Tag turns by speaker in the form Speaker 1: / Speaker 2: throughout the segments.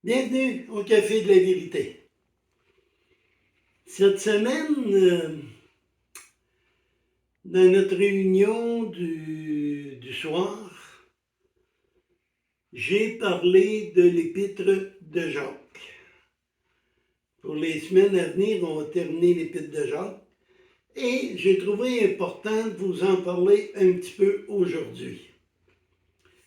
Speaker 1: Bienvenue au Café de la Vérité. Cette semaine, dans notre réunion du soir, j'ai parlé de l'épître de Jacques. Pour les semaines à venir, on va terminer l'épître de Jacques. Et j'ai trouvé important de vous en parler un petit peu aujourd'hui.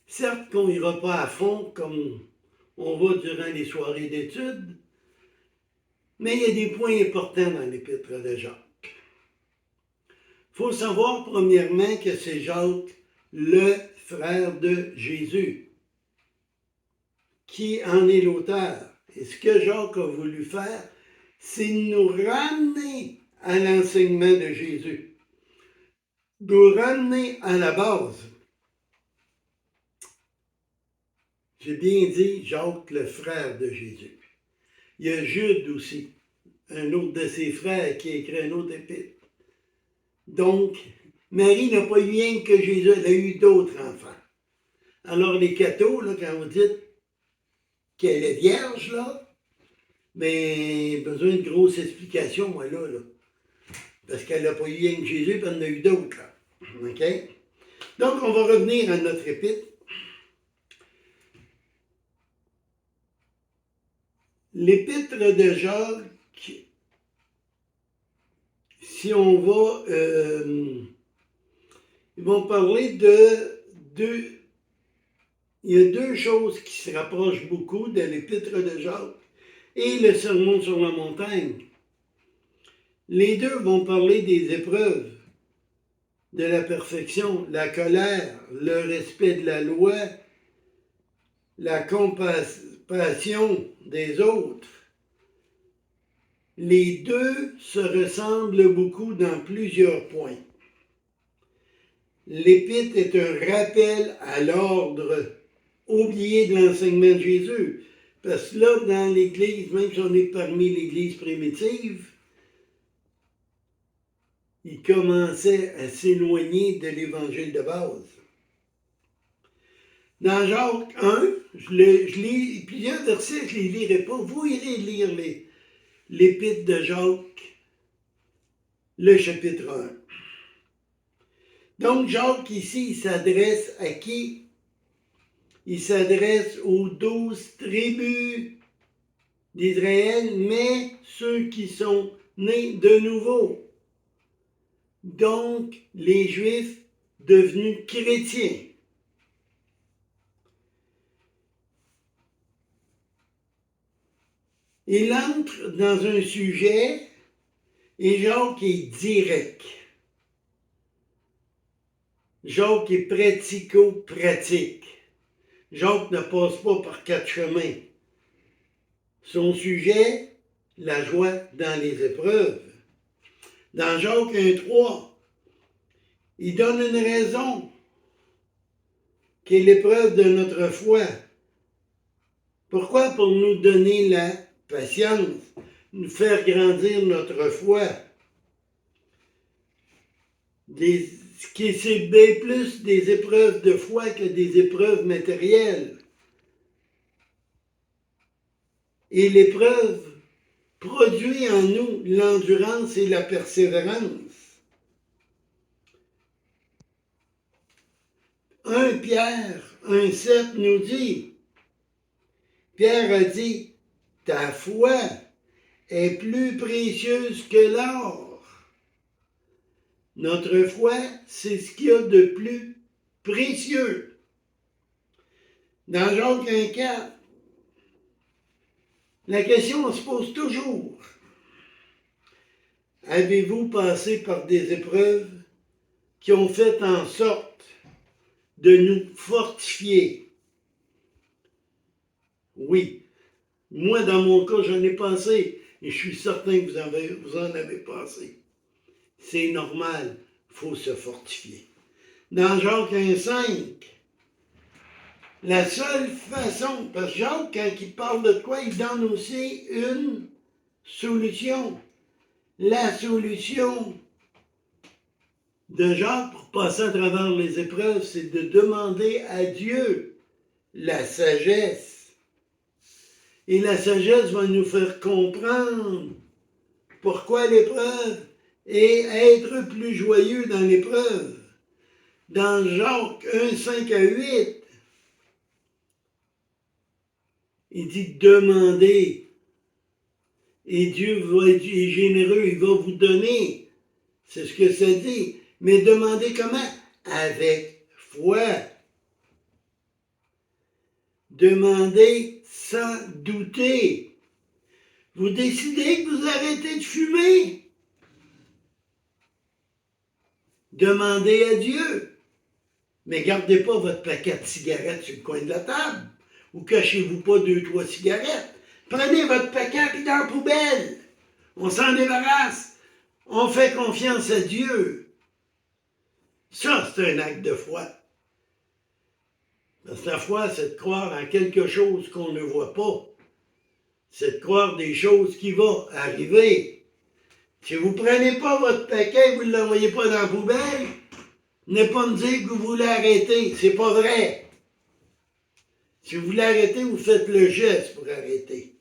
Speaker 1: Certes qu'on n'ira pas à fond comme on va durant les soirées d'études, mais il y a des points importants dans l'épître de Jacques. Il faut savoir premièrement que c'est Jacques, le frère de Jésus, qui en est l'auteur. Et ce que Jacques a voulu faire, c'est nous ramener à l'enseignement de Jésus, nous ramener à la base. J'ai bien dit Jacques, le frère de Jésus. Il y a Jude aussi, un autre de ses frères qui a écrit un autre épître. Donc, Marie n'a pas eu rien que Jésus, elle a eu d'autres enfants. Alors les cathos, là, quand vous dites qu'elle est vierge, là, mais besoin de grosses explications, moi, là. Parce qu'elle n'a pas eu rien que Jésus, puis elle en a eu d'autres, là. OK? Donc, on va revenir à notre épître. L'épître de Jacques, si on va, ils vont parler il y a deux choses qui se rapprochent beaucoup de l'épître de Jacques et le sermon sur la montagne. Les deux vont parler des épreuves, de la perfection, la colère, le respect de la loi, la compassion des autres. Les deux se ressemblent beaucoup dans plusieurs points. L'épître est un rappel à l'ordre oublié de l'enseignement de Jésus. Parce que là, dans l'Église, même si on est parmi l'Église primitive, il commençait à s'éloigner de l'Évangile de base. Dans Jacques 1, je lis plusieurs versets, je ne les lirai pas. Vous irez lire l'épître de Jacques, le chapitre 1. Donc Jacques ici, il s'adresse à qui? Il s'adresse aux 12 tribus d'Israël, mais ceux qui sont nés de nouveau. Donc, les Juifs devenus chrétiens. Il entre dans un sujet et Jacques est direct. Jacques est pratico-pratique. Jacques ne passe pas par quatre chemins. Son sujet, la joie dans les épreuves. Dans Jacques 1,3, il donne une raison qui est l'épreuve de notre foi. Pourquoi? Pour nous donner la patience, nous faire grandir notre foi. C'est bien plus des épreuves de foi que des épreuves matérielles. Et l'épreuve produit en nous l'endurance et la persévérance. 1 Pierre 1,7 nous dit, Pierre a dit, ta foi est plus précieuse que l'or. Notre foi, c'est ce qu'il y a de plus précieux. Dans Jacques 1,4, la question se pose toujours. Avez-vous passé par des épreuves qui ont fait en sorte de nous fortifier? Oui. Moi, dans mon cas, j'en ai passé et je suis certain que vous en avez passé. C'est normal, il faut se fortifier. Dans Jacques 1,5, la seule façon, parce que Jacques, quand il parle de quoi, il donne aussi une solution. La solution de Jacques pour passer à travers les épreuves, c'est de demander à Dieu la sagesse. Et la sagesse va nous faire comprendre pourquoi l'épreuve et être plus joyeux dans l'épreuve. Dans Jacques 1, 5 à 8, il dit demandez. Et Dieu va être généreux, il va vous donner. C'est ce que ça dit. Mais demandez comment? Avec foi. Demandez sans douter. Vous décidez que vous arrêtez de fumer. Demandez à Dieu. Mais gardez pas votre paquet de cigarettes sur le coin de la table. Ou cachez-vous pas 2-3 cigarettes. Prenez votre paquet et dans la poubelle. On s'en débarrasse. On fait confiance à Dieu. Ça, c'est un acte de foi. Parce que la foi, c'est de croire en quelque chose qu'on ne voit pas. C'est de croire des choses qui vont arriver. Si vous ne prenez pas votre paquet et vous ne l'envoyez pas dans la poubelle, ne pas me dire que vous voulez arrêter. C'est pas vrai. Si vous voulez arrêter, vous faites le geste pour arrêter.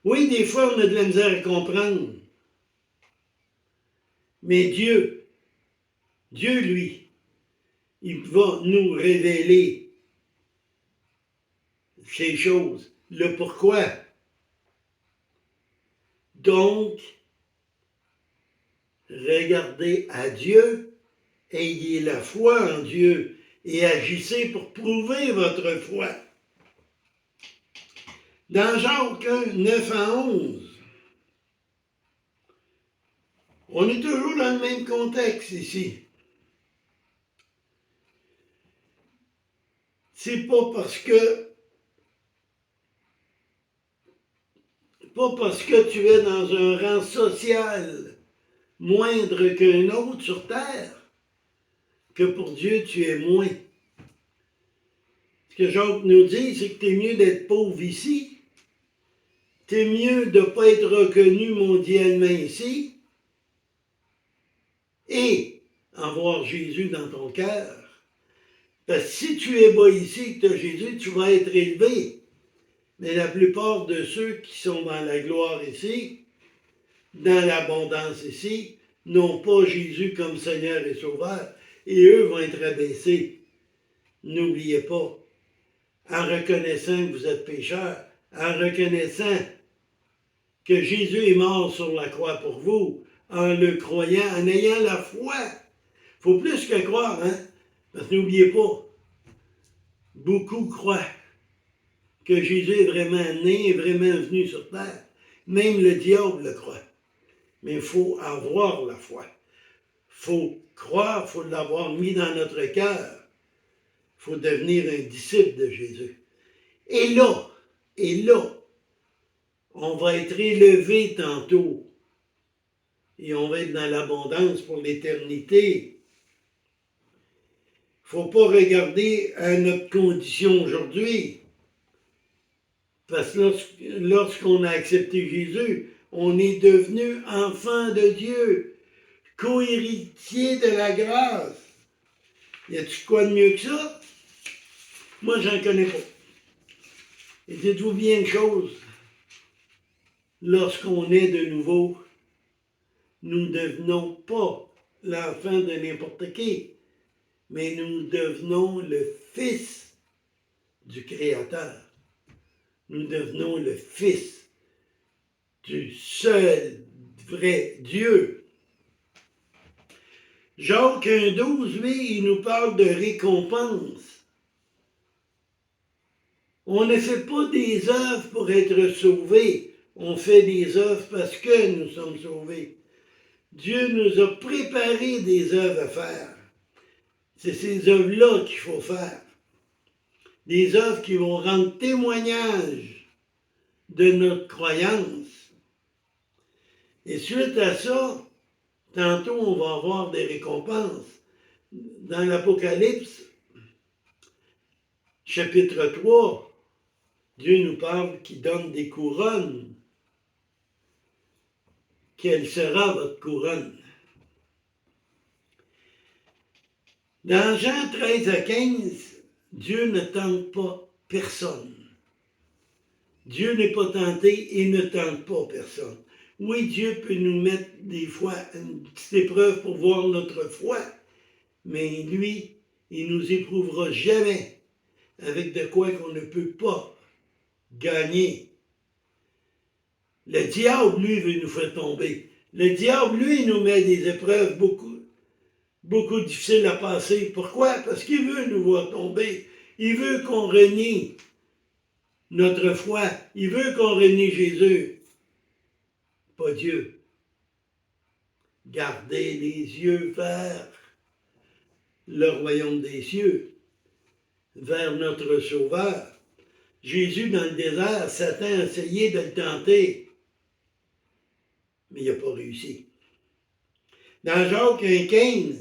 Speaker 1: Oui, des fois, on a de la misère à comprendre. Mais Dieu, lui, il va nous révéler ces choses, le pourquoi. Donc, regardez à Dieu, ayez la foi en Dieu et agissez pour prouver votre foi. Dans Jacques 1, 9 à 11, on est toujours dans le même contexte ici. C'est pas parce que tu es dans un rang social moindre qu'un autre sur terre que pour Dieu tu es moins. Ce que Jacques nous dit, c'est que tu es mieux d'être pauvre ici, tu es mieux de ne pas être reconnu mondialement ici, et avoir Jésus dans ton cœur. Parce que si tu es bas ici et que tu as Jésus, tu vas être élevé. Mais la plupart de ceux qui sont dans la gloire ici, dans l'abondance ici, n'ont pas Jésus comme Seigneur et Sauveur. Et eux vont être abaissés. N'oubliez pas, en reconnaissant que vous êtes pécheurs, en reconnaissant que Jésus est mort sur la croix pour vous, en le croyant, en ayant la foi. Il faut plus que croire, hein? Parce que n'oubliez pas, beaucoup croient que Jésus est vraiment né, est vraiment venu sur terre. Même le diable le croit. Mais il faut avoir la foi. Il faut croire, il faut l'avoir mis dans notre cœur. Il faut devenir un disciple de Jésus. Et là, on va être élevé tantôt. Et on va être dans l'abondance pour l'éternité. Il ne faut pas regarder à notre condition aujourd'hui. Parce que lorsqu'on a accepté Jésus, on est devenu enfant de Dieu, co-héritier de la grâce. Y a-t-il quoi de mieux que ça? Moi, j'en connais pas. Et dites-vous bien une chose, lorsqu'on est de nouveau, nous ne devenons pas l'enfant de n'importe qui, mais nous devenons le Fils du Créateur. Nous devenons le Fils du seul vrai Dieu. Jacques 1,12, lui, il nous parle de récompense. On ne fait pas des œuvres pour être sauvés. On fait des œuvres parce que nous sommes sauvés. Dieu nous a préparé des œuvres à faire. C'est ces œuvres-là qu'il faut faire. Des œuvres qui vont rendre témoignage de notre croyance. Et suite à ça, tantôt on va avoir des récompenses. Dans l'Apocalypse, chapitre 3, Dieu nous parle qu'il donne des couronnes. Quelle sera votre couronne? Dans Jean 13 à 15, Dieu ne tente pas personne. Dieu n'est pas tenté et ne tente pas personne. Oui, Dieu peut nous mettre des fois une petite épreuve pour voir notre foi, mais lui, il nous éprouvera jamais avec de quoi qu'on ne peut pas gagner. Le diable, lui, veut nous faire tomber. Le diable, lui, nous met des épreuves beaucoup difficiles à passer. Pourquoi? Parce qu'il veut nous voir tomber. Il veut qu'on renie notre foi. Il veut qu'on renie Jésus. Pas Dieu. Gardez les yeux vers le royaume des cieux, vers notre Sauveur. Jésus, dans le désert, Satan a essayé de le tenter, mais il n'a pas réussi. Dans Jacques 1,15,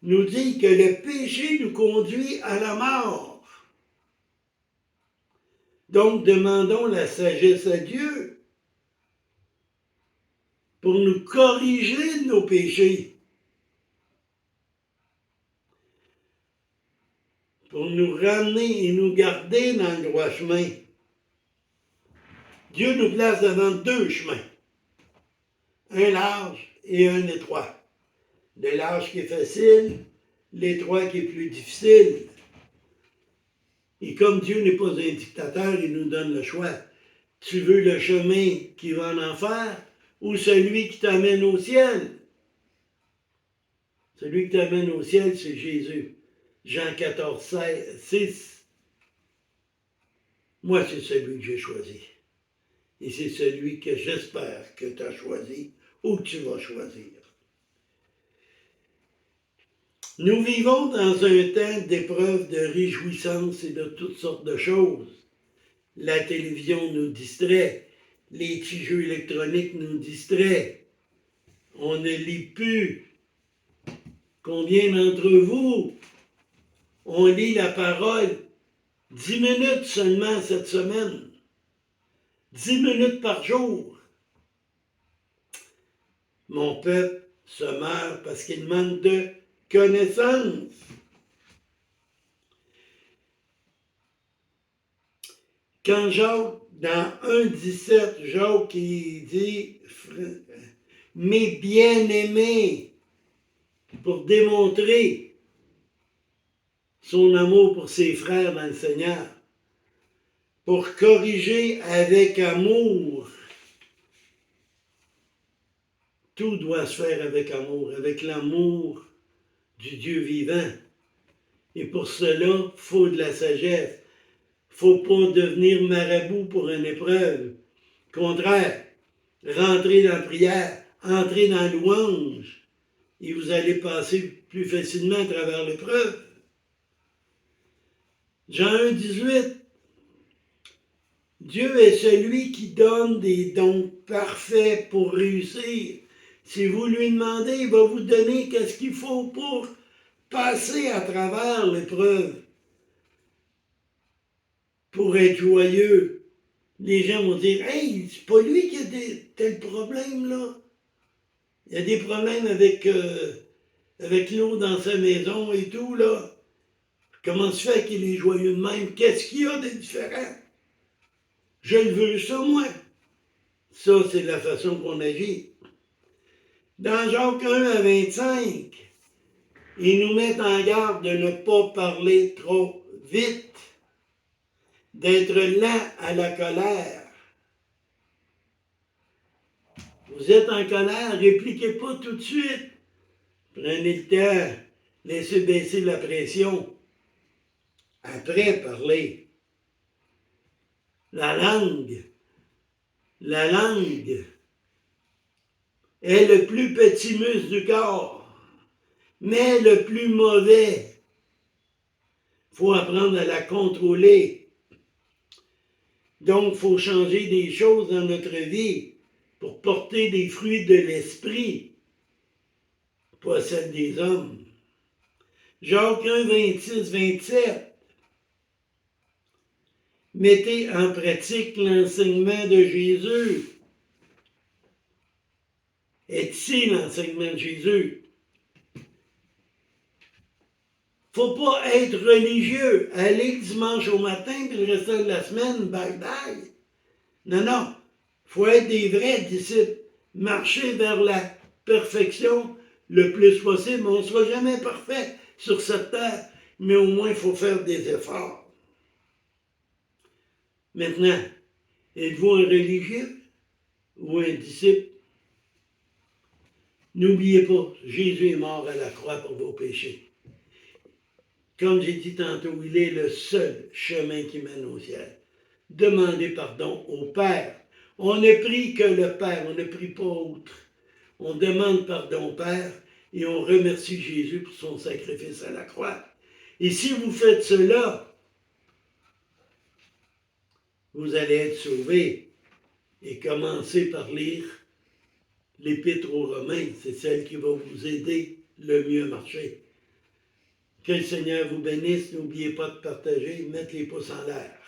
Speaker 1: nous dit que le péché nous conduit à la mort. Donc, demandons la sagesse à Dieu pour nous corriger de nos péchés, pour nous ramener et nous garder dans le droit chemin. Dieu nous place devant deux chemins, un large et un étroit. Le large qui est facile, l'étroit qui est plus difficile. Et comme Dieu n'est pas un dictateur, il nous donne le choix. Tu veux le chemin qui va en enfer ou celui qui t'amène au ciel? Celui qui t'amène au ciel, c'est Jésus. Jean 14, 6. Moi, c'est celui que j'ai choisi. Et c'est celui que j'espère que tu as choisi ou que tu vas choisir. Nous vivons dans un temps d'épreuves, de réjouissance et de toutes sortes de choses. La télévision nous distrait, les petits jeux électroniques nous distraient. On ne lit plus. Combien d'entre vous ont lu la parole 10 minutes seulement cette semaine? 10 minutes par jour. Mon peuple se meurt parce qu'il manque de connaissance. Quand Jacques, dans 1,17, Jacques il dit « Mes bien-aimés », pour démontrer son amour pour ses frères dans le Seigneur, pour corriger avec amour. Tout doit se faire avec amour, avec l'amour du Dieu vivant. Et pour cela, il faut de la sagesse. Il ne faut pas devenir marabout pour une épreuve. Au contraire, rentrez dans la prière, entrez dans la louange, et vous allez passer plus facilement à travers l'épreuve. Jean 1, 18. Dieu est celui qui donne des dons parfaits pour réussir. Si vous lui demandez, il va vous donner qu'est-ce qu'il faut pour passer à travers l'épreuve, pour être joyeux. Les gens vont dire « Hey, c'est pas lui qui a tel problème, là. Il y a des problèmes avec l'eau dans sa maison et tout, là. Comment se fait qu'il est joyeux de même? Qu'est-ce qu'il y a de différent? Je le veux, ça, moi. » Ça, c'est la façon qu'on agit. Dans Jacques 1 à 25, ils nous mettent en garde de ne pas parler trop vite, d'être lent à la colère. Vous êtes en colère, répliquez pas tout de suite. Prenez le temps, laissez baisser la pression. Après, parlez. La langue est le plus petit muscle du corps, mais le plus mauvais. Il faut apprendre à la contrôler. Donc, il faut changer des choses dans notre vie pour porter des fruits de l'esprit, pas celles des hommes. Jacques 1, 26, 27. Mettez en pratique l'enseignement de Jésus. Est ici l'enseignement de Jésus. Faut pas être religieux. Aller dimanche au matin, puis le reste de la semaine, bye bye. Non, non. Faut être des vrais disciples. Marcher vers la perfection le plus possible. On ne sera jamais parfait sur cette terre, mais au moins il faut faire des efforts. Maintenant, êtes-vous un religieux ou un disciple? N'oubliez pas, Jésus est mort à la croix pour vos péchés. Comme j'ai dit tantôt, il est le seul chemin qui mène au ciel. Demandez pardon au Père. On ne prie que le Père, on ne prie pas autre. On demande pardon au Père et on remercie Jésus pour son sacrifice à la croix. Et si vous faites cela, vous allez être sauvés. Et commencez par lire l'Épître aux Romains. C'est celle qui va vous aider le mieux à marcher. Que le Seigneur vous bénisse. N'oubliez pas de partager, mettre les pouces en l'air.